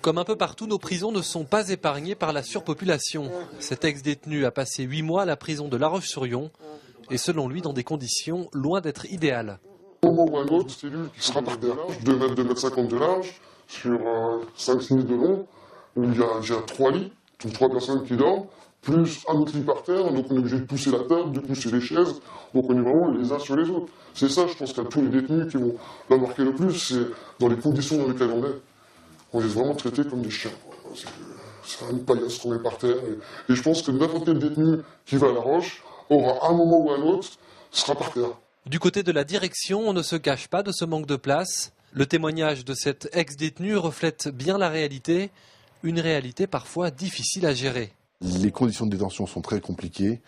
Comme un peu partout, nos prisons ne sont pas épargnées par la surpopulation. Cet ex-détenu a passé 8 mois à la prison de La Roche-sur-Yon et selon lui dans des conditions loin d'être idéales. Au moment ou à un autre, c'est lui qui sera par terre, 2 mètres, 2,50 m de large, sur 5-6 mètres de long, où il y a 3 lits, donc 3 personnes qui dorment, plus un autre lit par terre, donc on est obligé de pousser la table, de pousser les chaises, donc on est vraiment les uns sur les autres. C'est ça, je pense, qu'à tous les détenus qui vont la marquer le plus, c'est dans les conditions dans lesquelles on est. On est vraiment traités comme des chiens. C'est une paillasse qu'on met par terre. Et je pense que n'importe quel détenu qui va à La Roche aura un moment ou un autre, sera par terre. Du côté de la direction, on ne se cache pas de ce manque de place. Le témoignage de cet ex-détenu reflète bien la réalité, une réalité parfois difficile à gérer. Les conditions de détention sont très compliquées.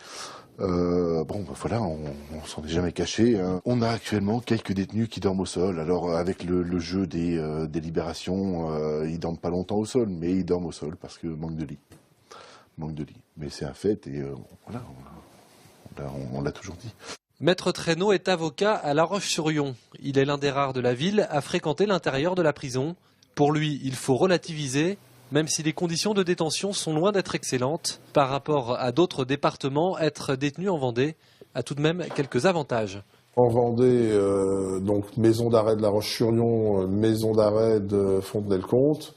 Voilà, on s'en est jamais caché. Hein. On a actuellement quelques détenus qui dorment au sol. Alors avec le jeu des libérations, ils dorment pas longtemps au sol, mais ils dorment au sol parce que manque de lit. Mais c'est un fait et voilà, on l'a toujours dit. Maître Traîneau est avocat à La Roche-sur-Yon. Il est l'un des rares de la ville à fréquenter l'intérieur de la prison. Pour lui, il faut relativiser. Même si les conditions de détention sont loin d'être excellentes, par rapport à d'autres départements, être détenu en Vendée a tout de même quelques avantages. En Vendée, donc maison d'arrêt de La Roche-sur-Yon, maison d'arrêt de Fontenay-le-Comte.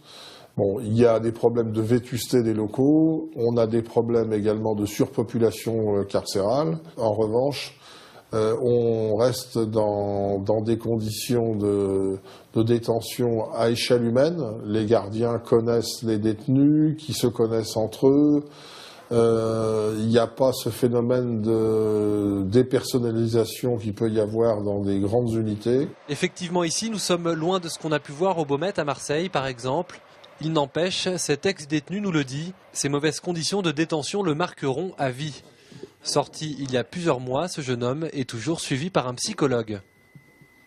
Bon, il y a des problèmes de vétusté des locaux, on a des problèmes également de surpopulation carcérale. En revanche, on reste dans des conditions de détention à échelle humaine. Les gardiens connaissent les détenus, qui se connaissent entre eux. Il n'y a pas ce phénomène de dépersonnalisation qu'il peut y avoir dans des grandes unités. Effectivement, ici, nous sommes loin de ce qu'on a pu voir au Baumettes à Marseille, par exemple. Il n'empêche, cet ex-détenu nous le dit, ces mauvaises conditions de détention le marqueront à vie. Sorti il y a plusieurs mois, ce jeune homme est toujours suivi par un psychologue.